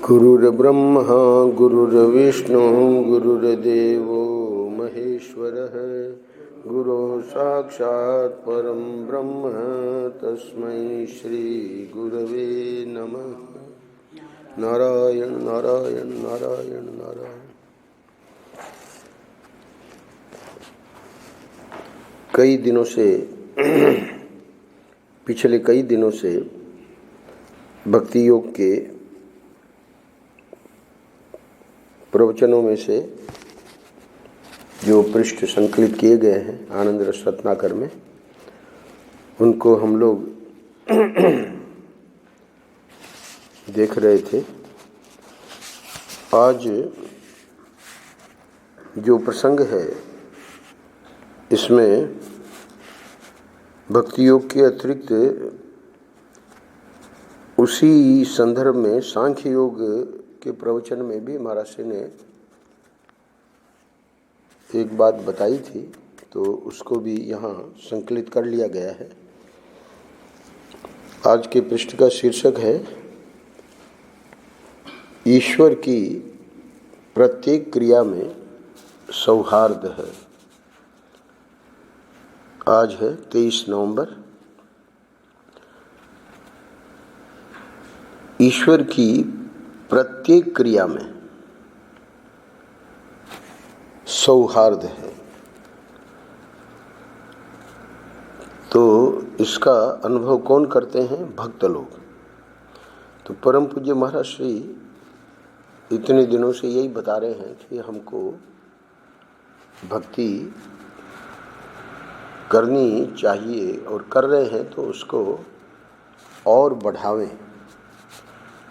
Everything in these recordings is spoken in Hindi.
गुरुर्ब्रह्मा गुरुर्विष्णु गुरुर्देवो महेश्वरः गुरुः साक्षात् परं ब्रह्म तस्मै श्री गुरवे नमः। नारायण नारायण नारायण नारायण। कई दिनों से पिछले कई दिनों से भक्ति योग के प्रवचनों में से जो पृष्ठ संकलित किए गए हैं आनंद रस रत्नाकर में, उनको हम लोग देख रहे थे। आज जो प्रसंग है इसमें भक्ति योग के अतिरिक्त उसी संदर्भ में सांख्य योग के प्रवचन में भी महाराज ने एक बात बताई थी, तो उसको भी यहाँ संकलित कर लिया गया है। आज के पृष्ठ का शीर्षक है ईश्वर की प्रत्येक क्रिया में सौहार्द है। आज है 23 नवंबर। ईश्वर की प्रत्येक क्रिया में सौहार्द है। तो इसका अनुभव कौन करते हैं? भक्त लोग। तो परम पूज्य महाराज श्री इतने दिनों से यही बता रहे हैं कि हमको भक्ति करनी चाहिए और कर रहे हैं, तो उसको और बढ़ावें।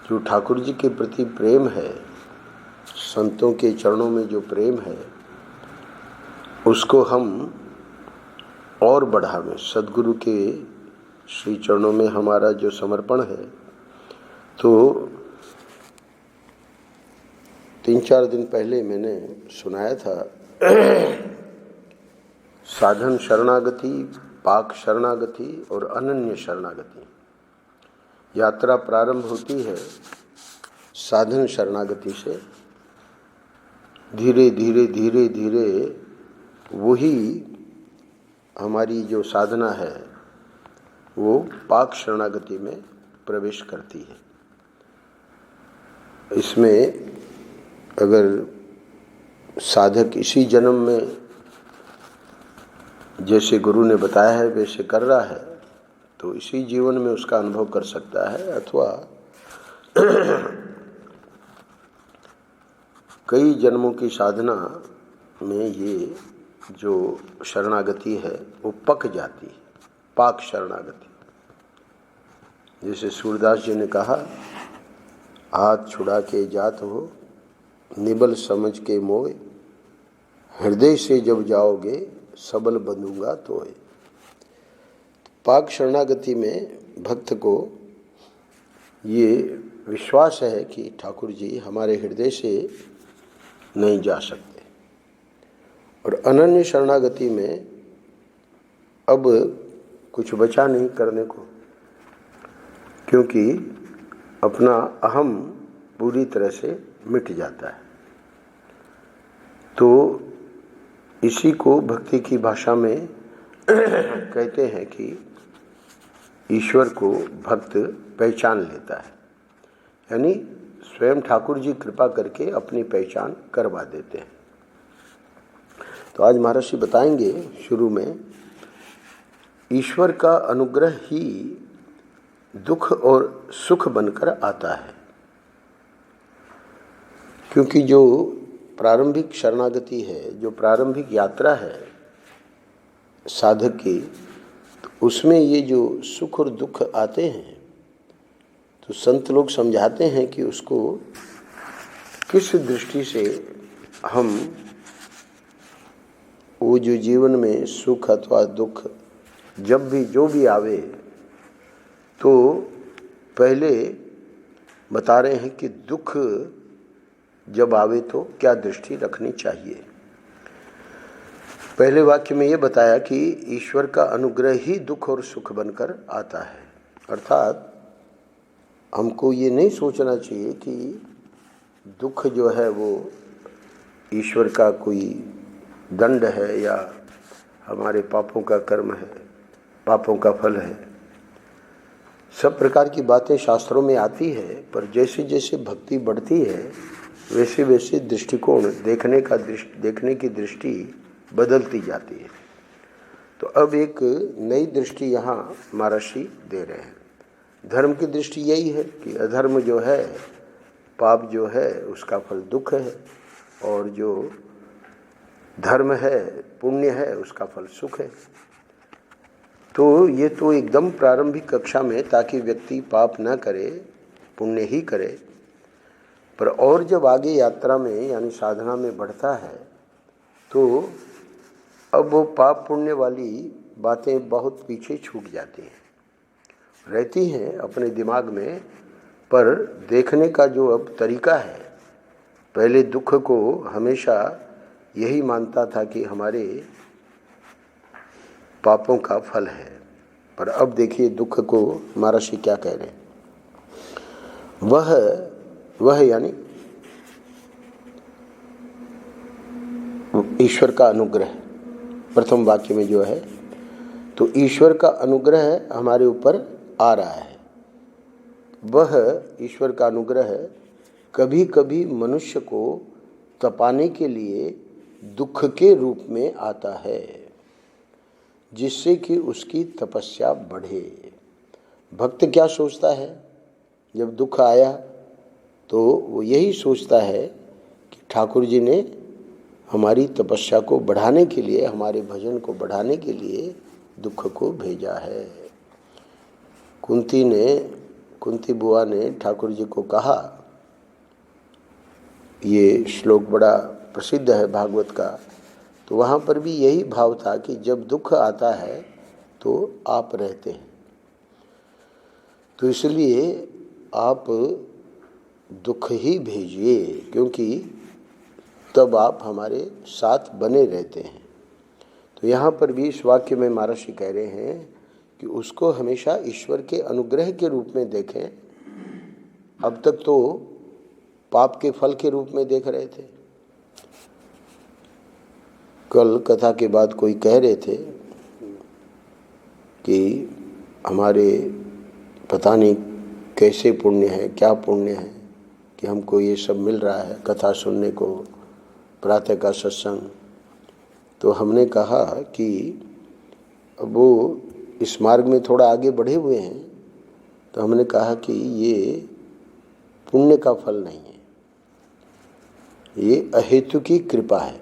जो ठाकुर जी के प्रति प्रेम है, संतों के चरणों में जो प्रेम है, उसको हम और बढ़ावें। सद्गुरु के श्री चरणों में हमारा जो समर्पण है, तो 3-4 दिन पहले मैंने सुनाया था साधन शरणागति, पाक शरणागति और अनन्य शरणागति। यात्रा प्रारंभ होती है साधन शरणागति से, धीरे धीरे धीरे धीरे वही हमारी जो साधना है वो पाक शरणागति में प्रवेश करती है। इसमें अगर साधक इसी जन्म में जैसे गुरु ने बताया है वैसे कर रहा है, तो इसी जीवन में उसका अनुभव कर सकता है, अथवा कई जन्मों की साधना में ये जो शरणागति है वो पक जाती है, पाक शरणागति। जैसे सूरदास जी ने कहा, हाथ छुड़ा के जात हो निबल समझ के मोए, हृदय से जब जाओगे सबल बंधूंगा तोए। पाक शरणागति में भक्त को ये विश्वास है कि ठाकुर जी हमारे हृदय से नहीं जा सकते। और अनन्य शरणागति में अब कुछ बचा नहीं करने को, क्योंकि अपना अहम पूरी तरह से मिट जाता है। तो इसी को भक्ति की भाषा में कहते हैं कि ईश्वर को भक्त पहचान लेता है, यानी स्वयं ठाकुर जी कृपा करके अपनी पहचान करवा देते हैं। तो आज महाराज जी बताएंगे शुरू में, ईश्वर का अनुग्रह ही दुख और सुख बनकर आता है। क्योंकि जो प्रारंभिक शरणागति है, जो प्रारंभिक यात्रा है साधक की, तो उसमें ये जो सुख और दुख आते हैं, तो संत लोग समझाते हैं कि उसको किस दृष्टि से हम वो जो जीवन में सुख अथवा दुख जब भी जो भी आवे, तो पहले बता रहे हैं कि दुख जब आवे तो क्या दृष्टि रखनी चाहिए। पहले वाक्य में ये बताया कि ईश्वर का अनुग्रह ही दुख और सुख बनकर आता है। अर्थात हमको ये नहीं सोचना चाहिए कि दुख जो है वो ईश्वर का कोई दंड है या हमारे पापों का कर्म है, पापों का फल है। सब प्रकार की बातें शास्त्रों में आती है, पर जैसे जैसे भक्ति बढ़ती है वैसे वैसे दृष्टिकोण देखने की दृष्टि बदलती जाती है। तो अब एक नई दृष्टि यहाँ महर्षि दे रहे हैं। धर्म की दृष्टि यही है कि अधर्म जो है, पाप जो है, उसका फल दुख है, और जो धर्म है, पुण्य है, उसका फल सुख है। तो ये तो एकदम प्रारंभिक कक्षा में, ताकि व्यक्ति पाप न करे, पुण्य ही करे। पर और जब आगे यात्रा में यानी साधना में बढ़ता है तो अब वो पाप पुण्य वाली बातें बहुत पीछे छूट जाती हैं, रहती हैं अपने दिमाग में, पर देखने का जो अब तरीका है, पहले दुख को हमेशा यही मानता था कि हमारे पापों का फल है, पर अब देखिए दुख को महर्षि क्या कह रहे हैं। वह यानी ईश्वर का अनुग्रह, प्रथम वाक्य में जो है, तो ईश्वर का अनुग्रह हमारे ऊपर आ रहा है। वह ईश्वर का अनुग्रह कभी कभी मनुष्य को तपाने के लिए दुख के रूप में आता है, जिससे कि उसकी तपस्या बढ़े। भक्त क्या सोचता है जब दुख आया, तो वो यही सोचता है कि ठाकुर जी ने हमारी तपस्या को बढ़ाने के लिए, हमारे भजन को बढ़ाने के लिए दुख को भेजा है। कुंती बुआ ने ठाकुर जी को कहा, ये श्लोक बड़ा प्रसिद्ध है भागवत का, तो वहाँ पर भी यही भाव था कि जब दुख आता है तो आप रहते हैं, तो इसलिए आप दुख ही भेजिए, क्योंकि तब आप हमारे साथ बने रहते हैं। तो यहाँ पर भी इस वाक्य में महर्षि कह रहे हैं कि उसको हमेशा ईश्वर के अनुग्रह के रूप में देखें। अब तक तो पाप के फल के रूप में देख रहे थे। कल कथा के बाद कोई कह रहे थे कि हमारे पता नहीं कैसे पुण्य है, क्या पुण्य है कि हमको ये सब मिल रहा है, कथा सुनने को, प्रातः का सत्संग। तो हमने कहा कि वो इस मार्ग में थोड़ा आगे बढ़े हुए हैं, तो हमने कहा कि ये पुण्य का फल नहीं है, ये अहेतु की कृपा है।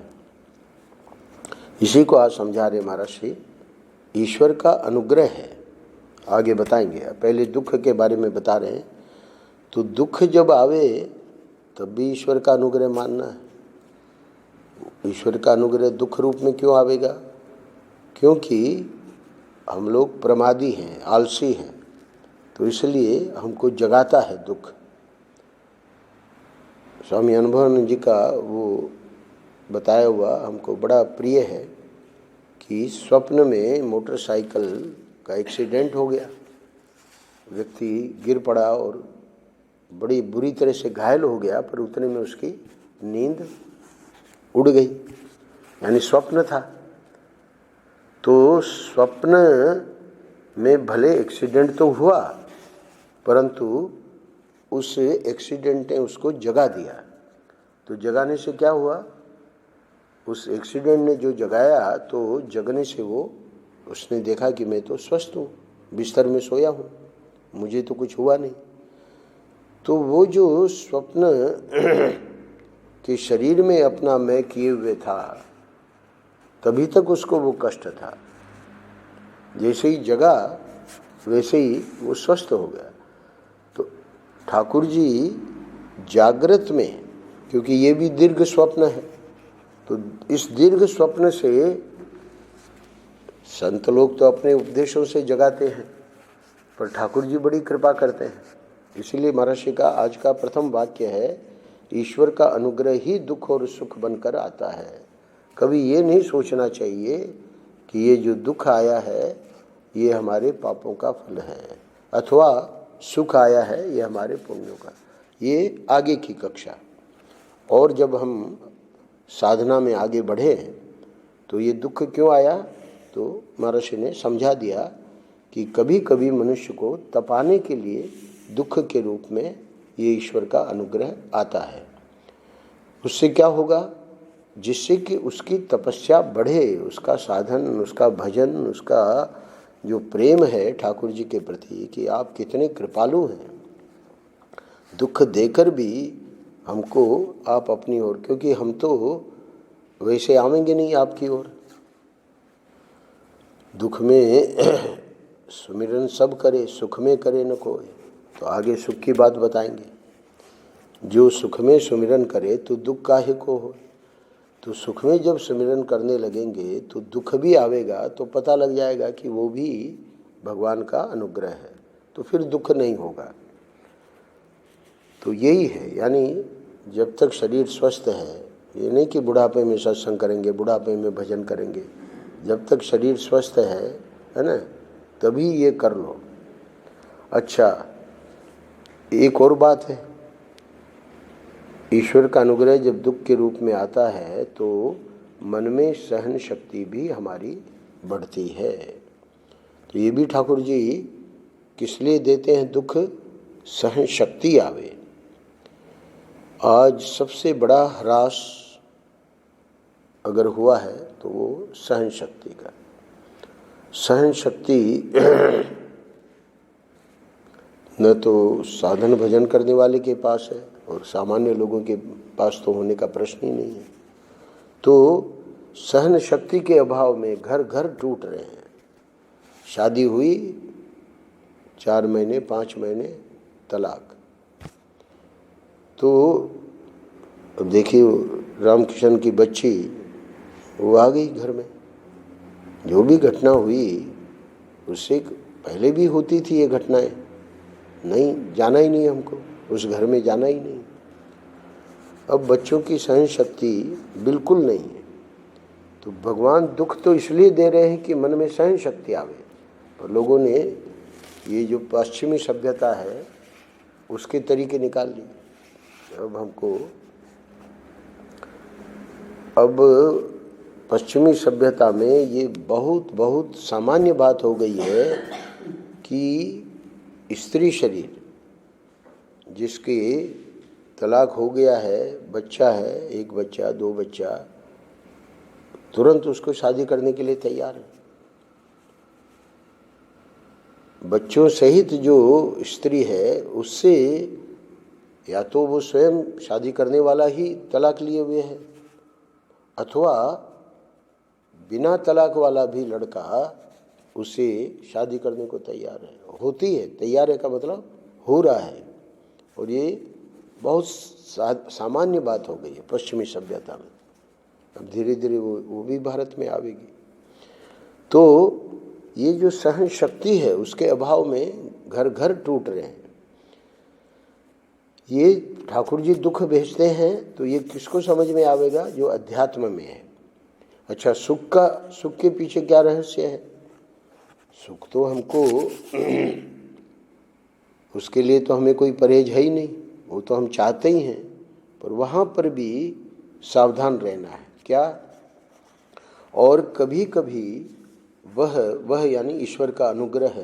इसी को आज समझा रहे महर्षि, ईश्वर का अनुग्रह है। आगे बताएंगे, पहले दुख के बारे में बता रहे हैं। तो दुख जब आवे तब भी ईश्वर का अनुग्रह मानना है। ईश्वर का अनुग्रह दुख रूप में क्यों आवेगा? क्योंकि हम लोग प्रमादी हैं, आलसी हैं, तो इसलिए हमको जगाता है दुख। स्वामी अनुभवानंद जी का वो बताया हुआ हमको बड़ा प्रिय है कि स्वप्न में मोटरसाइकिल का एक्सीडेंट हो गया, व्यक्ति गिर पड़ा और बड़ी बुरी तरह से घायल हो गया, पर उतने में उसकी नींद उड़ गई, यानी स्वप्न था। तो स्वप्न में भले एक्सीडेंट तो हुआ, परंतु उस एक्सीडेंट ने उसको जगा दिया। तो जगाने से क्या हुआ? उस एक्सीडेंट ने जो जगाया, तो जगने से उसने देखा कि मैं तो स्वस्थ हूँ, बिस्तर में सोया हूँ, मुझे तो कुछ हुआ नहीं। तो वो जो स्वप्न के शरीर में अपना मैं किए हुए था, तभी तक उसको वो कष्ट था। जैसे ही जगा वैसे ही वो स्वस्थ हो गया। तो ठाकुर जी जागृत में, क्योंकि ये भी दीर्घ स्वप्न है, तो इस दीर्घ स्वप्न से संत लोग तो अपने उपदेशों से जगाते हैं, पर ठाकुर जी बड़ी कृपा करते हैं। इसीलिए महर्षि का आज का प्रथम वाक्य है, ईश्वर का अनुग्रह ही दुख और सुख बनकर आता है। कभी ये नहीं सोचना चाहिए कि ये जो दुख आया है ये हमारे पापों का फल है। अथवा सुख आया है, ये हमारे पुण्यों का, ये आगे की कक्षा। और जब हम साधना में आगे बढ़े तो ये दुख क्यों आया, तो महर्षि ने समझा दिया कि कभी कभी मनुष्य को तपाने के लिए दुख के रूप में ये ईश्वर का अनुग्रह आता है। उससे क्या होगा, जिससे कि उसकी तपस्या बढ़े, उसका साधन, उसका भजन, उसका जो प्रेम है ठाकुर जी के प्रति कि आप कितने कृपालु हैं, दुख देकर भी हमको आप अपनी ओर, क्योंकि हम तो वैसे आवेंगे नहीं आपकी ओर। दुख में सुमिरन सब करे, सुख में करे न कोई। तो आगे सुख की बात बताएंगे। जो सुख में सुमिरन करे तो दुख काहे को हो। तो सुख में जब सुमिरन करने लगेंगे तो दुख भी आवेगा, तो पता लग जाएगा कि वो भी भगवान का अनुग्रह है, तो फिर दुख नहीं होगा। तो यही है, यानी जब तक शरीर स्वस्थ है, ये नहीं कि बुढ़ापे में सत्संग करेंगे, बुढ़ापे में भजन करेंगे, जब तक शरीर स्वस्थ है ना, तभी ये कर लो। अच्छा, एक और बात है, ईश्वर का अनुग्रह जब दुख के रूप में आता है तो मन में सहन शक्ति भी हमारी बढ़ती है। तो ये भी ठाकुर जी किस लिए देते हैं दुख, सहन शक्ति आवे। आज सबसे बड़ा ह्रास अगर हुआ है तो वो सहन शक्ति का। सहन शक्ति न तो साधन भजन करने वाले के पास है और सामान्य लोगों के पास तो होने का प्रश्न ही नहीं है। तो सहन शक्ति के अभाव में घर घर टूट रहे हैं। शादी हुई, 4 महीने 5 महीने तलाक। तो अब देखिए रामकिशन की बच्ची वो आ गई घर में। जो भी घटना हुई उससे पहले भी होती थी ये घटनाएं, नहीं जाना ही नहीं हमको, उस घर में जाना ही नहीं। अब बच्चों की सहन शक्ति बिल्कुल नहीं है। तो भगवान दुख तो इसलिए दे रहे हैं कि मन में सहन शक्ति आवे, और लोगों ने ये जो पश्चिमी सभ्यता है उसके तरीके निकाल लिए। अब पश्चिमी सभ्यता में ये बहुत बहुत सामान्य बात हो गई है कि स्त्री शरीर जिसके तलाक हो गया है, बच्चा है, 1 बच्चा 2 बच्चा, तुरंत उसको शादी करने के लिए तैयार है। बच्चों सहित जो स्त्री है उससे या तो वो स्वयं शादी करने वाला ही तलाक लिए हुए है, अथवा बिना तलाक वाला भी लड़का उसे शादी करने को तैयार है। होती है, तैयार है का मतलब हो रहा है। और ये बहुत सामान्य बात हो गई है पश्चिमी सभ्यता में। अब धीरे धीरे वो भी भारत में आवेगी। तो ये जो सहन शक्ति है उसके अभाव में घर घर टूट रहे हैं। ये ठाकुर जी दुख भेजते हैं तो ये किसको समझ में आवेगा, जो अध्यात्म में है। अच्छा, सुख के पीछे क्या रहस्य है। सुख तो हमको उसके लिए तो हमें कोई परहेज है ही नहीं, वो तो हम चाहते ही हैं, पर वहाँ पर भी सावधान रहना है। क्या, और कभी कभी वह यानी ईश्वर का अनुग्रह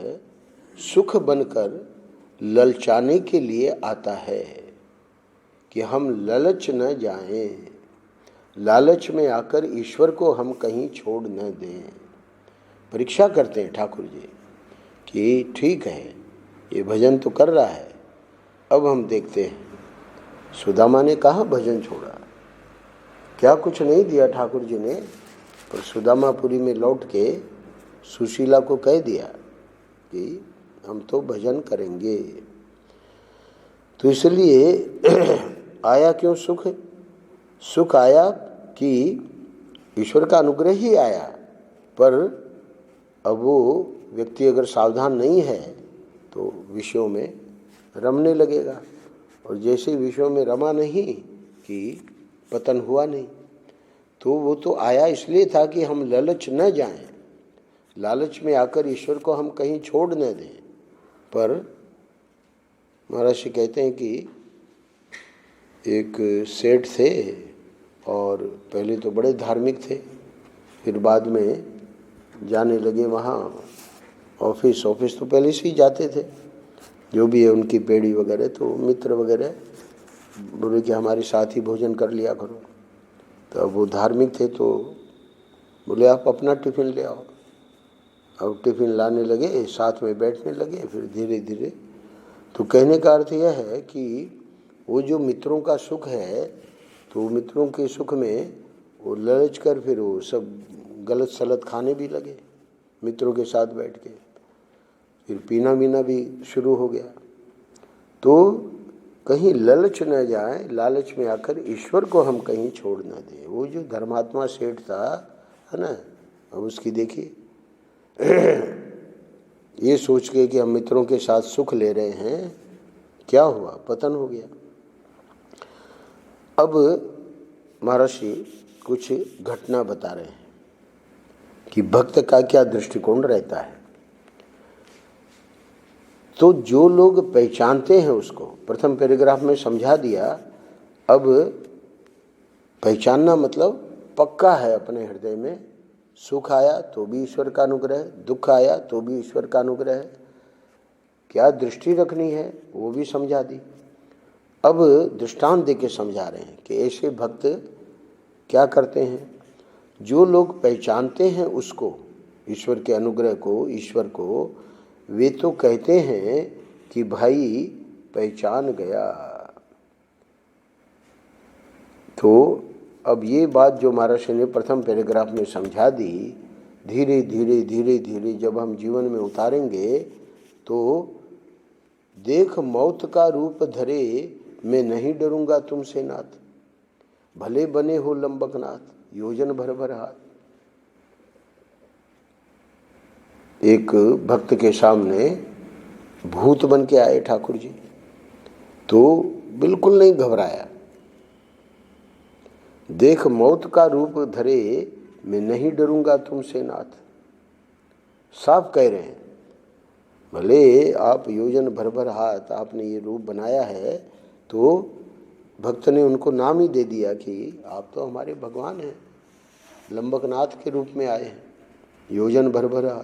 सुख बनकर ललचाने के लिए आता है कि हम ललच न जाएं, लालच में आकर ईश्वर को हम कहीं छोड़ न दें। परीक्षा करते हैं ठाकुर जी कि ठीक है ये भजन तो कर रहा है, अब हम देखते हैं सुदामा ने कहाँ भजन छोड़ा, क्या कुछ नहीं दिया ठाकुर जी ने, पर सुदामापुरी में लौट के सुशीला को कह दिया कि हम तो भजन करेंगे। तो इसलिए आया क्यों सुख, सुख आया कि ईश्वर का अनुग्रह ही आया, पर अब वो व्यक्ति अगर सावधान नहीं है तो विषयों में रमने लगेगा। और जैसे विषयों में रमा नहीं कि पतन हुआ नहीं। तो वो तो आया इसलिए था कि हम ललच न जाएं, लालच में आकर ईश्वर को हम कहीं छोड़ न दें। पर महाराज जी कहते हैं कि एक सेठ थे और पहले तो बड़े धार्मिक थे, फिर बाद में जाने लगे वहाँ ऑफिस तो पहले से ही जाते थे, जो भी है उनकी पेड़ी वगैरह, तो मित्र वगैरह बोले कि हमारे साथ ही भोजन कर लिया करो। तो अब वो धार्मिक थे तो बोले आप अपना टिफ़िन ले आओ। अब टिफ़िन लाने लगे, साथ में बैठने लगे, फिर धीरे धीरे। तो कहने का अर्थ यह है कि वो जो मित्रों का सुख है, तो मित्रों के सुख में वो ललच कर फिर वो सब गलत सलत खाने भी लगे मित्रों के साथ बैठ के, फिर पीना वीना भी शुरू हो गया। तो कहीं ललच न जाए, लालच में आकर ईश्वर को हम कहीं छोड़ न दें। वो जो धर्मात्मा सेठ था, है ना, अब उसकी देखिए ये सोच के कि हम मित्रों के साथ सुख ले रहे हैं, क्या हुआ, पतन हो गया। अब महर्षि कुछ घटना बता रहे हैं कि भक्त का क्या दृष्टिकोण रहता है। तो जो लोग पहचानते हैं उसको, प्रथम पैराग्राफ में समझा दिया। अब पहचानना मतलब पक्का है अपने हृदय में, सुख आया तो भी ईश्वर का अनुग्रह है, दुख आया तो भी ईश्वर का अनुग्रह है। क्या दृष्टि रखनी है वो भी समझा दी। अब दृष्टांत देके समझा रहे हैं कि ऐसे भक्त क्या करते हैं। जो लोग पहचानते हैं उसको, ईश्वर के अनुग्रह को, ईश्वर को, वे तो कहते हैं कि भाई पहचान गया। तो अब ये बात जो महाराज ने प्रथम पैराग्राफ में समझा दी, धीरे धीरे जब हम जीवन में उतारेंगे तो देख मौत का रूप धरे, मैं नहीं डरूंगा तुमसे नाथ, भले बने हो लंबक नाथ, योजन भर भर हाथ। एक भक्त के सामने भूत बन के आए ठाकुर जी, तो बिल्कुल नहीं घबराया। देख मौत का रूप धरे, मैं नहीं डरूंगा तुमसे नाथ। साफ कह रहे हैं, भले आप योजन भर भर हाथ, आपने ये रूप बनाया है, तो भक्त ने उनको नाम ही दे दिया कि आप तो हमारे भगवान हैं, लंबकनाथ के रूप में आए हैं, योजन भर भर हाथ।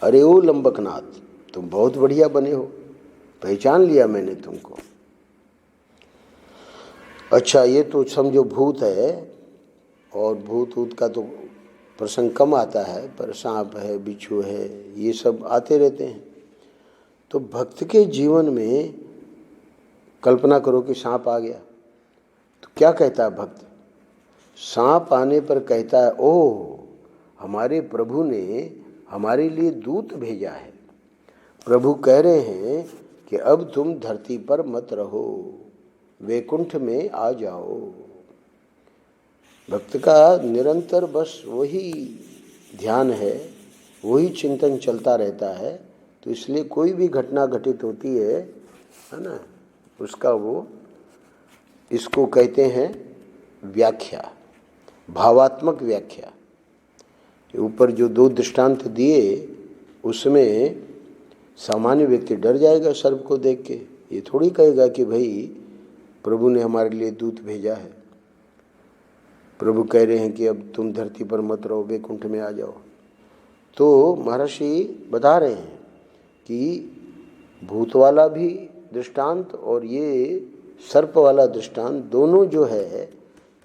अरे ओ लंबकनाथ, तुम बहुत बढ़िया बने हो, पहचान लिया मैंने तुमको। अच्छा, ये तो समझो भूत है, और भूत ऊत का तो प्रसंग कम आता है, पर सांप है, बिच्छू है, ये सब आते रहते हैं। तो भक्त के जीवन में कल्पना करो कि सांप आ गया, तो क्या कहता है भक्त? सांप आने पर कहता है, ओह हमारे प्रभु ने हमारे लिए दूत भेजा है। प्रभु कह रहे हैं कि अब तुम धरती पर मत रहो, वैकुंठ में आ जाओ। भक्त का निरंतर बस वही ध्यान है, वही चिंतन चलता रहता है। तो इसलिए कोई भी घटना घटित होती है ना, उसका वो, इसको कहते हैं व्याख्या, भावात्मक व्याख्या। ऊपर जो दो दृष्टांत दिए उसमें सामान्य व्यक्ति डर जाएगा सर्प को देख के, ये थोड़ी कहेगा कि भाई प्रभु ने हमारे लिए दूत भेजा है। प्रभु कह रहे हैं कि अब तुम धरती पर मत रहो, वैकुंठ में आ जाओ। तो महर्षि बता रहे हैं कि भूत वाला भी दृष्टांत और ये सर्प वाला दृष्टांत, दोनों जो है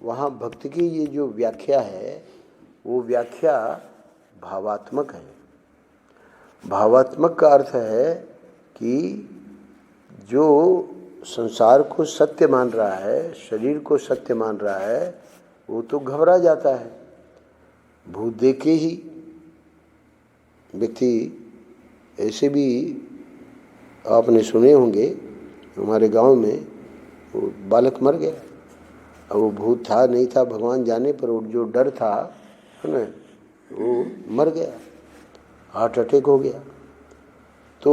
वहाँ भक्त की ये जो व्याख्या है वो व्याख्या भावात्मक है। भावात्मक का अर्थ है कि जो संसार को सत्य मान रहा है, शरीर को सत्य मान रहा है, वो तो घबरा जाता है। भूत देख के ही व्यक्ति, ऐसे भी आपने सुने होंगे, हमारे गांव में वो बालक मर गया। अब वो भूत था नहीं था भगवान जाने, पर वो जो डर था है ना, वो मर गया, हार्ट अटैक हो गया। तो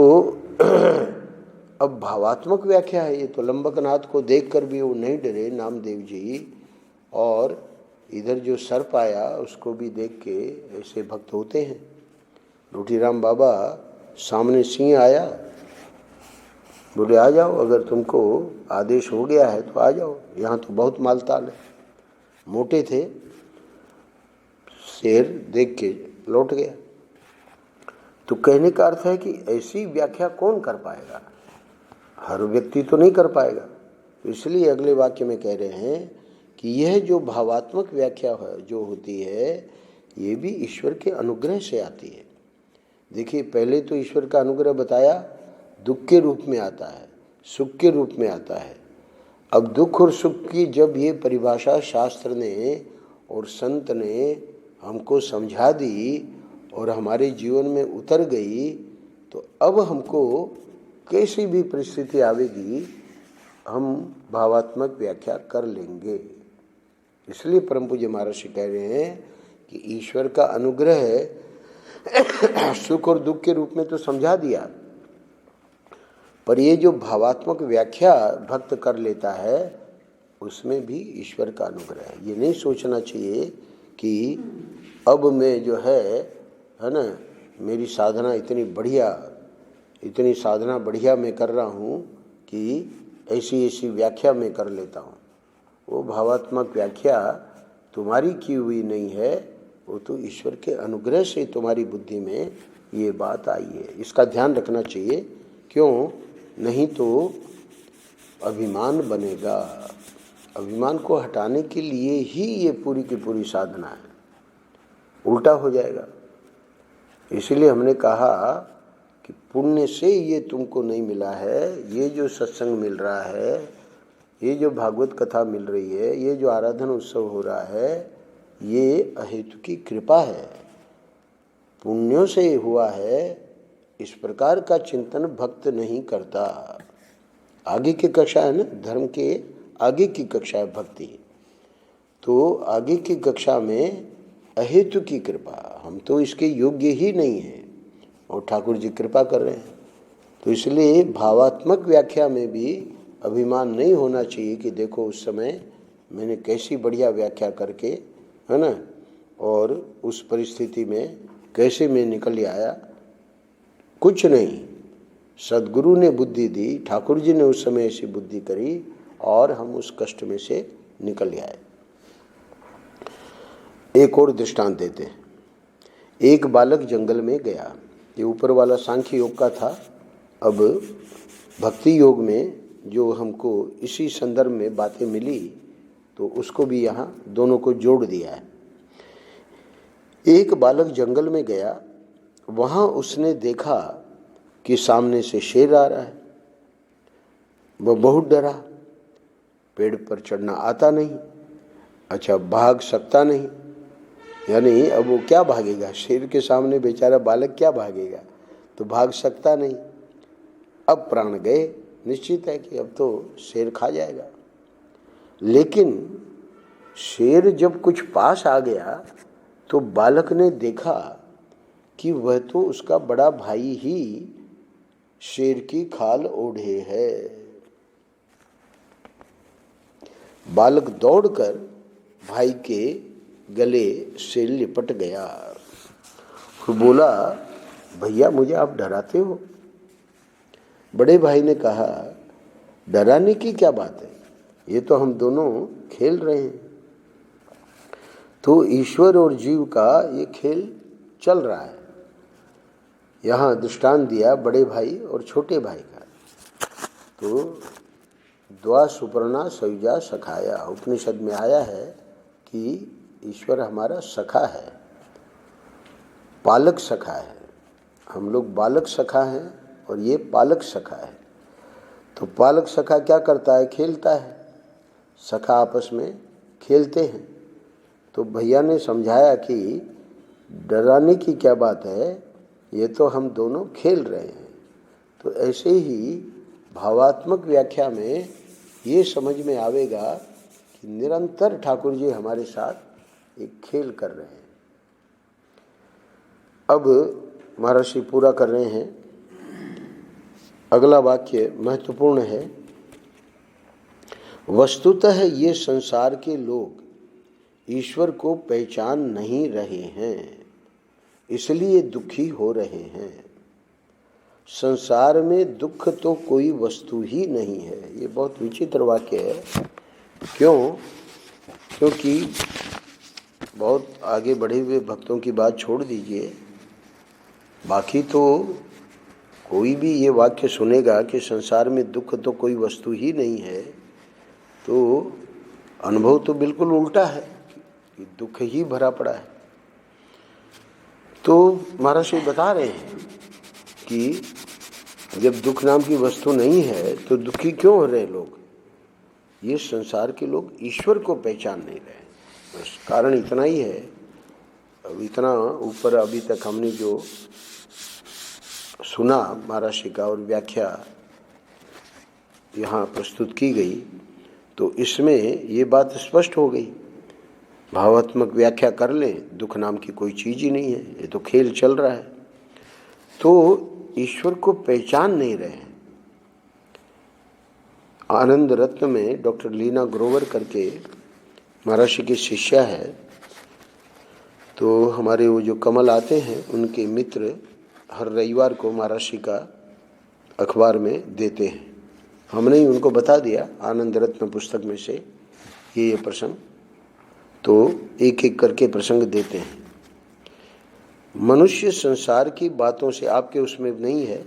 अब भावात्मक व्याख्या है ये। तो लंबकनाथ को देखकर भी वो नहीं डरे नामदेव जी, और इधर जो सर्प आया उसको भी देख के ऐसे भक्त होते हैं। रोटीराम बाबा सामने सिंह आया, बोले आ जाओ, अगर तुमको आदेश हो गया है तो आ जाओ, यहाँ तो बहुत मालताल है। मोटे थे, शेर देख के लौट गया। तो कहने का अर्थ है कि ऐसी व्याख्या कौन कर पाएगा, हर व्यक्ति तो नहीं कर पाएगा। तो इसलिए अगले वाक्य में कह रहे हैं कि यह जो भावात्मक व्याख्या है जो होती है, ये भी ईश्वर के अनुग्रह से आती है। देखिए, पहले तो ईश्वर का अनुग्रह बताया दुख के रूप में आता है, सुख के रूप में आता है। अब दुख और सुख की जब ये परिभाषा शास्त्र ने और संत ने हमको समझा दी और हमारे जीवन में उतर गई, तो अब हमको कैसी भी परिस्थिति आवेगी, हम भावात्मक व्याख्या कर लेंगे। इसलिए परम पूज्य महर्षि कह रहे हैं कि ईश्वर का अनुग्रह सुख और दुख के रूप में तो समझा दिया, पर ये जो भावात्मक व्याख्या भक्त कर लेता है, उसमें भी ईश्वर का अनुग्रह है। ये नहीं सोचना चाहिए कि अब मैं जो है ना, मेरी साधना इतनी साधना बढ़िया मैं कर रहा हूँ कि ऐसी व्याख्या मैं कर लेता हूँ। वो भावात्मक व्याख्या तुम्हारी की हुई नहीं है, वो तो ईश्वर के अनुग्रह से तुम्हारी बुद्धि में ये बात आई है। इसका ध्यान रखना चाहिए, क्यों? नहीं तो अभिमान बनेगा। अभिमान को हटाने के लिए ही ये पूरी की पूरी साधना है, उल्टा हो जाएगा। इसीलिए हमने कहा कि पुण्य से ये तुमको नहीं मिला है, ये जो सत्संग मिल रहा है, ये जो भागवत कथा मिल रही है, ये जो आराधन उत्सव हो रहा है, ये अहेतु की कृपा है, पुण्यों से हुआ है। इस प्रकार का चिंतन भक्त नहीं करता। आगे की कक्षा है ना, धर्म के आगे की कक्षा है भक्ति। तो आगे की कक्षा में अहेतु की कृपा, हम तो इसके योग्य ही नहीं हैं और ठाकुर जी कृपा कर रहे हैं। तो इसलिए भावात्मक व्याख्या में भी अभिमान नहीं होना चाहिए कि देखो उस समय मैंने कैसी बढ़िया व्याख्या करके, है ना, और उस परिस्थिति में कैसे मैं निकल आया। कुछ नहीं, सदगुरु ने बुद्धि दी, ठाकुर जी ने उस समय ऐसी बुद्धि करी और हम उस कष्ट में से निकल आए। एक और दृष्टांत देते हैं। एक बालक जंगल में गया। ये ऊपर वाला सांख्य योग का था। अब भक्ति योग में जो हमको इसी संदर्भ में बातें मिली, तो उसको भी यहाँ दोनों को जोड़ दिया है। एक बालक जंगल में गया, वहाँ उसने देखा कि सामने से शेर आ रहा है। वह बहुत डरा, पेड़ पर चढ़ना आता नहीं, अच्छा भाग सकता नहीं, यानी अब वो क्या भागेगा, शेर के सामने बेचारा बालक क्या भागेगा, तो भाग सकता नहीं। अब प्राण गए, निश्चित है कि अब तो शेर खा जाएगा। लेकिन शेर जब कुछ पास आ गया तो बालक ने देखा कि वह तो उसका बड़ा भाई ही शेर की खाल ओढ़े है। बालक दौड़कर भाई के गले से लिपट गया और बोला, भैया मुझे आप डराते हो। बड़े भाई ने कहा, डराने की क्या बात है, ये तो हम दोनों खेल रहे हैं। तो ईश्वर और जीव का ये खेल चल रहा है। यहाँ दृष्टांत दिया बड़े भाई और छोटे भाई का। तो द्वा सुपर्णा सयुजा सखाया, उपनिषद में आया है कि ईश्वर हमारा सखा है, पालक सखा है। हम लोग बालक सखा हैं और ये पालक सखा है। तो पालक सखा क्या करता है, खेलता है, सखा आपस में खेलते हैं। तो भैया ने समझाया कि डराने की क्या बात है, ये तो हम दोनों खेल रहे हैं। तो ऐसे ही भावात्मक व्याख्या में ये समझ में आवेगा कि निरंतर ठाकुर जी हमारे साथ एक खेल कर रहे हैं। अब महर्षि पूरा कर रहे हैं। अगला वाक्य महत्वपूर्ण है। वस्तुतः ये संसार के लोग ईश्वर को पहचान नहीं रहे हैं, इसलिए दुखी हो रहे हैं। संसार में दुख तो कोई वस्तु ही नहीं है। ये बहुत विचित्र वाक्य है। क्यों? क्योंकि बहुत आगे बढ़े हुए भक्तों की बात छोड़ दीजिए, बाकी तो कोई भी ये वाक्य सुनेगा कि संसार में दुख तो कोई वस्तु ही नहीं है, तो अनुभव तो बिल्कुल उल्टा है कि दुख ही भरा पड़ा है। तो महाराज जी बता रहे हैं कि जब दुख नाम की वस्तु नहीं है तो दुखी क्यों हो रहे लोग? ये संसार के लोग ईश्वर को पहचान नहीं रहे, बस कारण इतना ही है। अब इतना ऊपर अभी तक हमने जो सुना महाराज जी का और व्याख्या यहाँ प्रस्तुत की गई, तो इसमें ये बात स्पष्ट हो गई। भावात्मक व्याख्या कर लें, दुख नाम की कोई चीज़ ही नहीं है, ये तो खेल चल रहा है। तो ईश्वर को पहचान नहीं रहे हैं। आनंद रत्न में डॉक्टर लीना ग्रोवर करके महाराज की शिष्या है, तो हमारे वो जो कमल आते हैं उनके मित्र हर रविवार को महाराज का अखबार में देते हैं। हमने ही उनको बता दिया आनंद रत्न पुस्तक में से ये प्रसंग, तो एक एक करके प्रसंग देते हैं। मनुष्य संसार की बातों से, आपके उसमें नहीं है,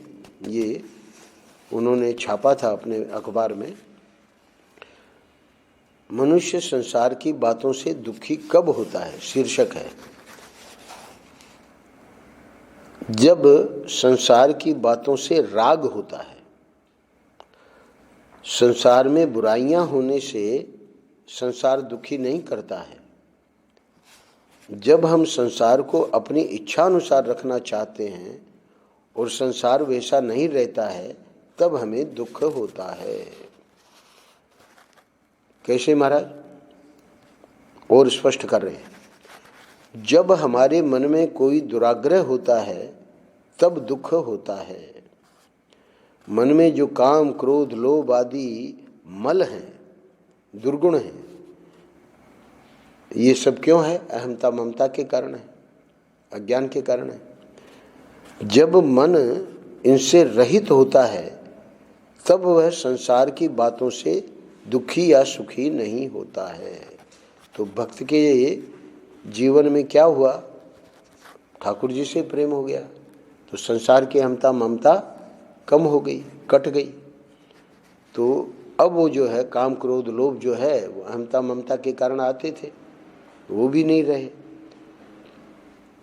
ये उन्होंने छापा था अपने अखबार में। मनुष्य संसार की बातों से दुखी कब होता है, शीर्षक है। जब संसार की बातों से राग होता है। संसार में बुराइयां होने से संसार दुखी नहीं करता है। जब हम संसार को अपनी इच्छा अनुसार रखना चाहते हैं और संसार वैसा नहीं रहता है, तब हमें दुख होता है। कैसे महाराज? और स्पष्ट कर रहे हैं। जब हमारे मन में कोई दुराग्रह होता है तब दुख होता है। मन में जो काम, क्रोध, लोभ आदि मल हैं, दुर्गुण हैं, ये सब क्यों है? अहमता ममता के कारण है, अज्ञान के कारण है। जब मन इनसे रहित होता है तब वह संसार की बातों से दुखी या सुखी नहीं होता है। तो भक्त के जीवन में क्या हुआ? ठाकुर जी से प्रेम हो गया, तो संसार की अहमता ममता कम हो गई, कट गई। तो अब वो जो है काम, क्रोध, लोभ जो है वो अहमता ममता के कारण आते थे, वो भी नहीं रहे।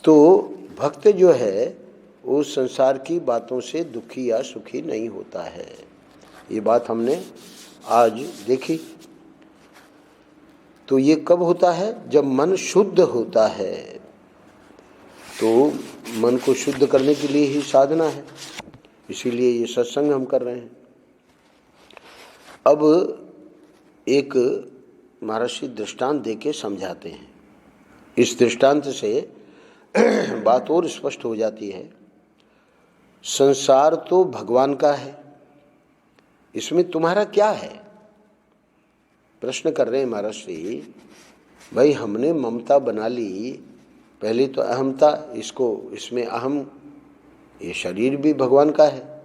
तो भक्त जो है वो संसार की बातों से दुखी या सुखी नहीं होता है। ये बात हमने आज देखी। तो ये कब होता है? जब मन शुद्ध होता है। तो मन को शुद्ध करने के लिए ही साधना है, इसीलिए ये सत्संग हम कर रहे हैं। अब एक महाराज दृष्टांत देके समझाते हैं। इस दृष्टांत से बात और स्पष्ट हो जाती है। संसार तो भगवान का है, इसमें तुम्हारा क्या है? प्रश्न कर रहे हैं महाराज श्री। भाई हमने ममता बना ली, पहले तो अहमता, इसमें अहम, ये शरीर भी भगवान का है,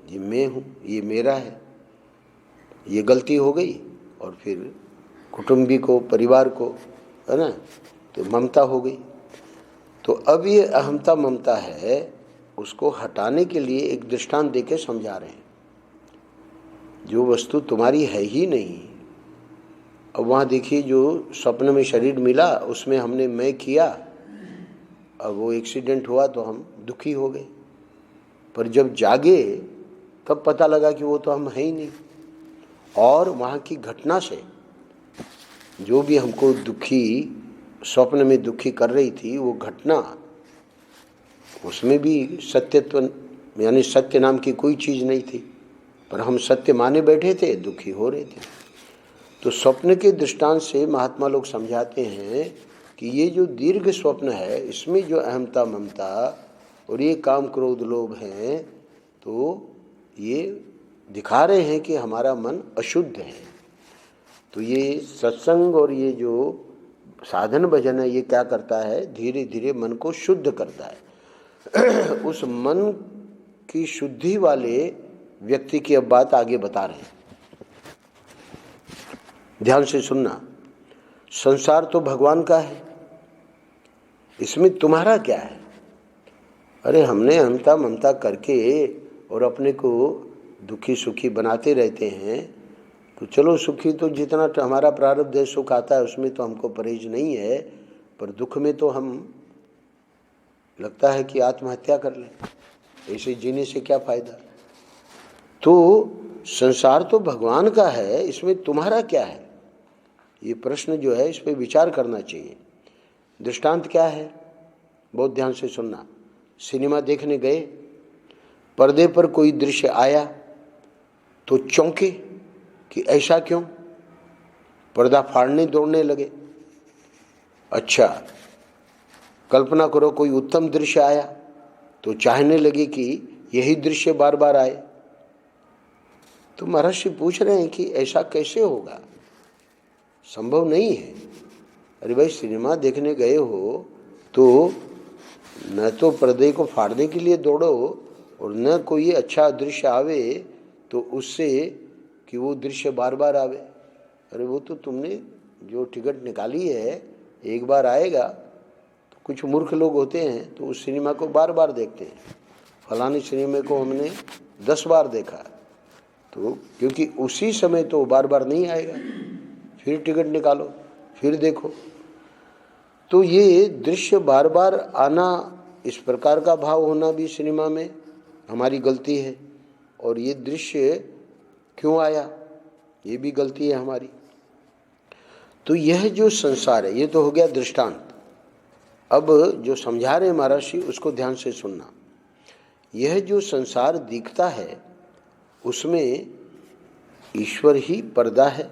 ये मैं हूँ, ये मेरा है, ये गलती हो गई, और फिर कुटुंबी को, परिवार को, है ना, तो ममता हो गई। तो अब ये अहमता ममता है, उसको हटाने के लिए एक दृष्टांत देके समझा रहे हैं। जो वस्तु तुम्हारी है ही नहीं, अब वहाँ देखिए जो स्वप्न में शरीर मिला उसमें हमने मैं किया, अब वो एक्सीडेंट हुआ तो हम दुखी हो गए, पर जब जागे तब पता लगा कि वो तो हम है ही नहीं। और वहाँ की घटना से जो भी हमको दुखी, स्वप्न में दुखी कर रही थी, वो घटना, उसमें भी सत्यत्व यानी सत्य नाम की कोई चीज़ नहीं थी, पर हम सत्य माने बैठे थे, दुखी हो रहे थे। तो स्वप्न के दृष्टांत से महात्मा लोग समझाते हैं कि ये जो दीर्घ स्वप्न है, इसमें जो अहमता ममता और ये काम, क्रोध, लोभ हैं, तो ये दिखा रहे हैं कि हमारा मन अशुद्ध है। तो ये सत्संग और ये जो साधन भजन है, ये क्या करता है? धीरे धीरे मन को शुद्ध करता है। उस मन की शुद्धि वाले व्यक्ति की अब बात आगे बता रहे हैं। ध्यान से सुनना। संसार तो भगवान का है, इसमें तुम्हारा क्या है? अरे हमने अहंता ममता करके और अपने को दुखी सुखी बनाते रहते हैं, तो चलो सुखी तो जितना हमारा प्रारब्ध है सुख आता है उसमें तो हमको परहेज नहीं है, पर दुख में तो हम लगता है कि आत्महत्या कर लें। ऐसे जीने से क्या फायदा? तो संसार तो भगवान का है, इसमें तुम्हारा क्या है? ये प्रश्न जो है इस पर विचार करना चाहिए। दृष्टांत क्या है? बहुत ध्यान से सुनना। सिनेमा देखने गए, पर्दे पर कोई दृश्य आया तो चौंके कि ऐसा क्यों, पर्दा फाड़ने दौड़ने लगे। अच्छा, कल्पना करो कोई उत्तम दृश्य आया तो चाहने लगे कि यही दृश्य बार बार आए। तो महर्षि पूछ रहे हैं कि ऐसा कैसे होगा, संभव नहीं है। अरे भाई, सिनेमा देखने गए हो तो न तो पर्दे को फाड़ने के लिए दौड़ो और न कोई अच्छा दृश्य आवे तो उससे कि वो दृश्य बार बार आवे। अरे वो तो तुमने जो टिकट निकाली है एक बार आएगा। तो कुछ मूर्ख लोग होते हैं तो उस सिनेमा को बार बार देखते हैं। फलाने सिनेमा को हमने 10 बार देखा, तो क्योंकि उसी समय तो बार बार नहीं आएगा, फिर टिकट निकालो फिर देखो। तो ये दृश्य बार बार आना, इस प्रकार का भाव होना भी सिनेमा में हमारी गलती है। और ये दृश्य क्यों आया, ये भी गलती है हमारी। तो यह जो संसार है, ये तो हो गया दृष्टांत। अब जो समझा रहे महर्षि उसको ध्यान से सुनना। यह जो संसार दिखता है उसमें ईश्वर ही पर्दा है,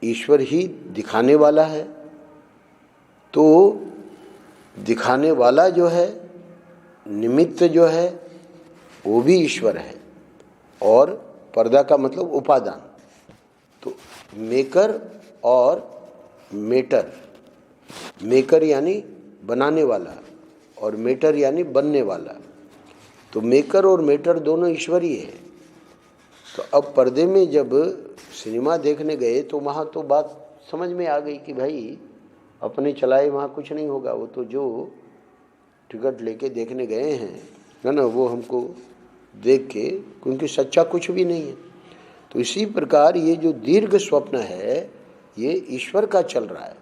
ईश्वर ही दिखाने वाला है। तो दिखाने वाला जो है, निमित्त जो है, वो भी ईश्वर है। और पर्दा का मतलब उपादान। तो मेकर और मेटर, मेकर यानी बनाने वाला और मेटर यानी बनने वाला। तो मेकर और मेटर दोनों ईश्वर ही है। तो अब पर्दे में जब सिनेमा देखने गए तो वहाँ तो बात समझ में आ गई कि भाई अपने चलाए वहाँ कुछ नहीं होगा, वो तो जो टिकट लेके देखने गए हैं है ना, वो हमको देख के, क्योंकि सच्चा कुछ भी नहीं है। तो इसी प्रकार ये जो दीर्घ स्वप्न है ये ईश्वर का चल रहा है।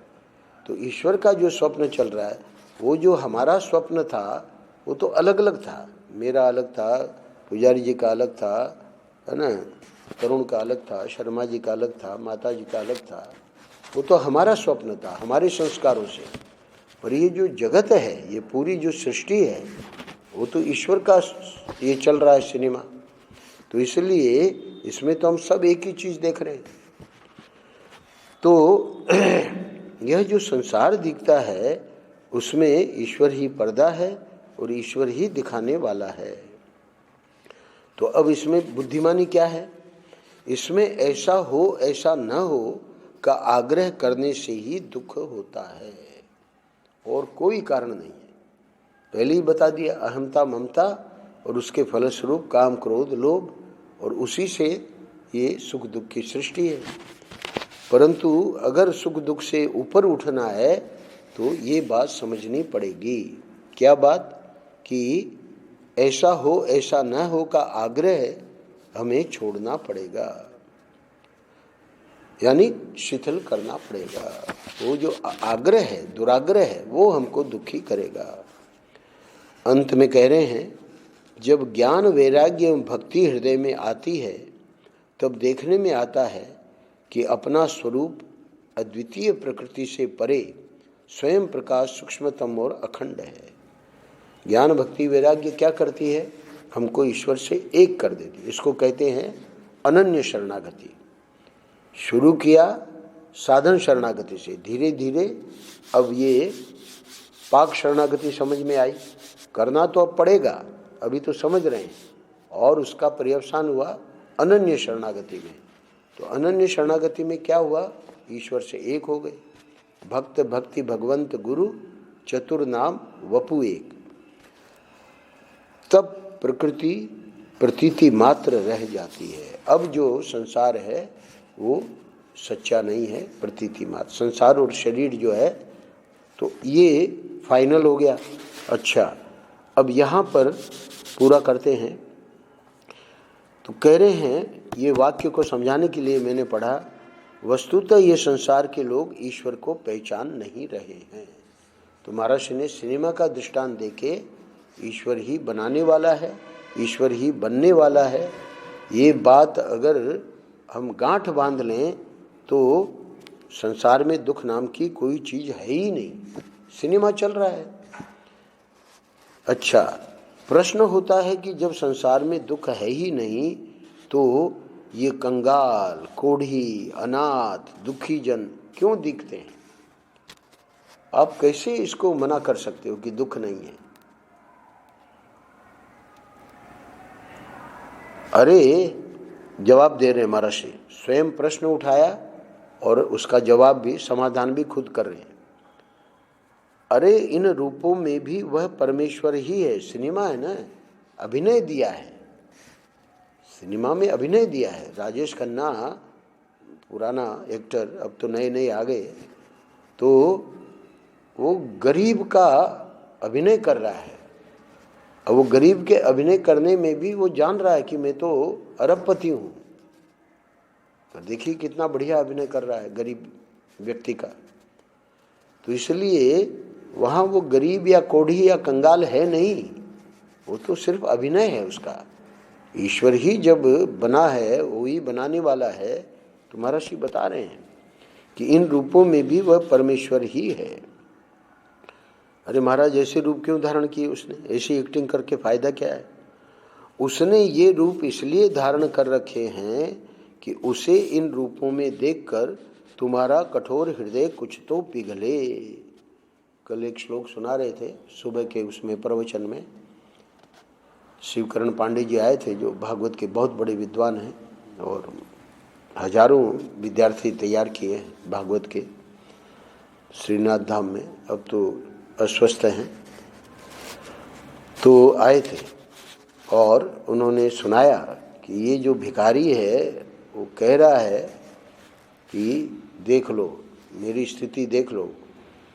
तो ईश्वर का जो स्वप्न चल रहा है, वो जो हमारा स्वप्न था वो तो अलग अलग था। मेरा अलग था, पुजारी जी का अलग था, है ना, तरुण का अलग था, शर्मा जी का अलग था, माता जी का अलग था। वो तो हमारा स्वप्न था, हमारे संस्कारों से। पर ये जो जगत है, ये पूरी जो सृष्टि है, वो तो ईश्वर का ये चल रहा है सिनेमा। तो इसलिए इसमें तो हम सब एक ही चीज़ देख रहे हैं। तो यह जो संसार दिखता है उसमें ईश्वर ही पर्दा है और ईश्वर ही दिखाने वाला है। तो अब इसमें बुद्धिमानी क्या है? इसमें ऐसा हो ऐसा न हो का आग्रह करने से ही दुख होता है, और कोई कारण नहीं है। पहले ही बता दिया, अहंता ममता और उसके फलस्वरूप काम क्रोध लोभ, और उसी से ये सुख दुख की सृष्टि है। परंतु अगर सुख दुख से ऊपर उठना है तो ये बात समझनी पड़ेगी। क्या बात? कि ऐसा हो ऐसा न हो का आग्रह हमें छोड़ना पड़ेगा, यानी शिथिल करना पड़ेगा। वो जो आग्रह है, दुराग्रह है, वो हमको दुखी करेगा। अंत में कह रहे हैं, जब ज्ञान वैराग्य एवं भक्ति हृदय में आती है तब देखने में आता है कि अपना स्वरूप अद्वितीय प्रकृति से परे स्वयं प्रकाश सूक्ष्मतम और अखंड है। ज्ञान भक्ति वैराग्य क्या करती है? हमको ईश्वर से एक कर देती है। इसको कहते हैं अनन्य शरणागति। शुरू किया साधन शरणागति से, धीरे धीरे अब ये पाक शरणागति समझ में आई। करना तो अब पड़ेगा, अभी तो समझ रहे हैं, और उसका पर्यवसान हुआ अनन्य शरणागति में। तो अनन्य शरणागति में क्या हुआ? ईश्वर से एक हो गए। भक्त भक्ति भगवंत गुरु चतुर नाम वपु एक। तब प्रकृति प्रतीति मात्र रह जाती है। अब जो संसार है वो सच्चा नहीं है, प्रतीति मात्र। संसार और शरीर जो है तो ये फाइनल हो गया। अच्छा, अब यहाँ पर पूरा करते हैं। तो कह रहे हैं, ये वाक्य को समझाने के लिए मैंने पढ़ा, वस्तुतः ये संसार के लोग ईश्वर को पहचान नहीं रहे हैं। तो महाराज ने सिनेमा का दृष्टांत देके ईश्वर ही बनाने वाला है, ईश्वर ही बनने वाला है, ये बात अगर हम गांठ बांध लें तो संसार में दुख नाम की कोई चीज है ही नहीं। सिनेमा चल रहा है। अच्छा, प्रश्न होता है कि जब संसार में दुख है ही नहीं तो ये कंगाल, कोढ़ी, अनाथ, दुखी जन क्यों दिखते हैं? आप कैसे इसको मना कर सकते हो कि दुख नहीं है? अरे, जवाब दे रहे हैं महर्षि, स्वयं प्रश्न उठाया और उसका जवाब भी, समाधान भी खुद कर रहे हैं। अरे, इन रूपों में भी वह परमेश्वर ही है। सिनेमा है ना, अभिनय दिया है, सिनेमा में अभिनय दिया है। राजेश खन्ना पुराना एक्टर, अब तो नए नए आ गए, तो वो गरीब का अभिनय कर रहा है। अब वो गरीब के अभिनय करने में भी वो जान रहा है कि मैं तो अरबपति हूँ। तो देखिए कितना बढ़िया अभिनय कर रहा है गरीब व्यक्ति का। तो इसलिए वहाँ वो गरीब या कोढ़ी या कंगाल है नहीं, वो तो सिर्फ अभिनय है उसका। ईश्वर ही जब बना है, वही बनाने वाला है। तो महर्षि बता रहे हैं कि इन रूपों में भी वह परमेश्वर ही है। अरे महाराज, ऐसे रूप क्यों धारण किए उसने? ऐसी एक्टिंग करके फायदा क्या है? उसने ये रूप इसलिए धारण कर रखे हैं कि उसे इन रूपों में देखकर तुम्हारा कठोर हृदय कुछ तो पिघले। कल एक श्लोक सुना रहे थे सुबह के उसमें प्रवचन में। शिवकरण पांडे जी आए थे, जो भागवत के बहुत बड़े विद्वान हैं और हजारों विद्यार्थी तैयार किए हैं भागवत के श्रीनाथ धाम में। अब तो अस्वस्थ हैं, तो आए थे और उन्होंने सुनाया कि ये जो भिखारी है वो कह रहा है कि देख लो मेरी स्थिति, देख लो।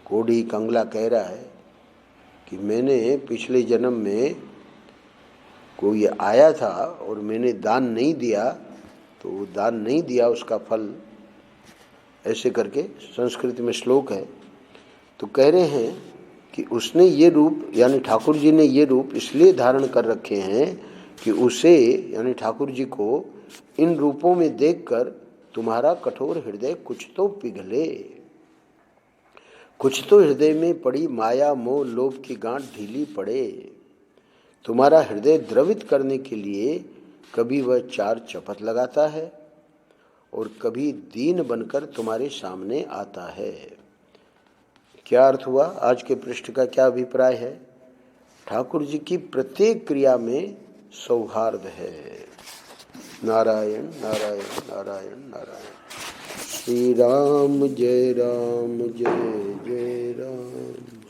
कोढ़ी कंगला कह रहा है कि मैंने पिछले जन्म में कोई आया था और मैंने दान नहीं दिया, तो वो दान नहीं दिया, उसका फल। ऐसे करके संस्कृत में श्लोक है। तो कह रहे हैं कि उसने ये रूप, यानी ठाकुर जी ने ये रूप इसलिए धारण कर रखे हैं कि उसे, यानी ठाकुर जी को, इन रूपों में देखकर तुम्हारा कठोर हृदय कुछ तो पिघले, कुछ तो हृदय में पड़ी माया मोह लोभ की गांठ ढीली पड़े। तुम्हारा हृदय द्रवित करने के लिए कभी वह चार चपत लगाता है और कभी दीन बनकर तुम्हारे सामने आता है। क्या अर्थ हुआ? आज के पृष्ठ का क्या अभिप्राय है? ठाकुर जी की प्रत्येक क्रिया में सौहार्द है। नारायण नारायण नारायण नारायण। श्री राम जय जय राम।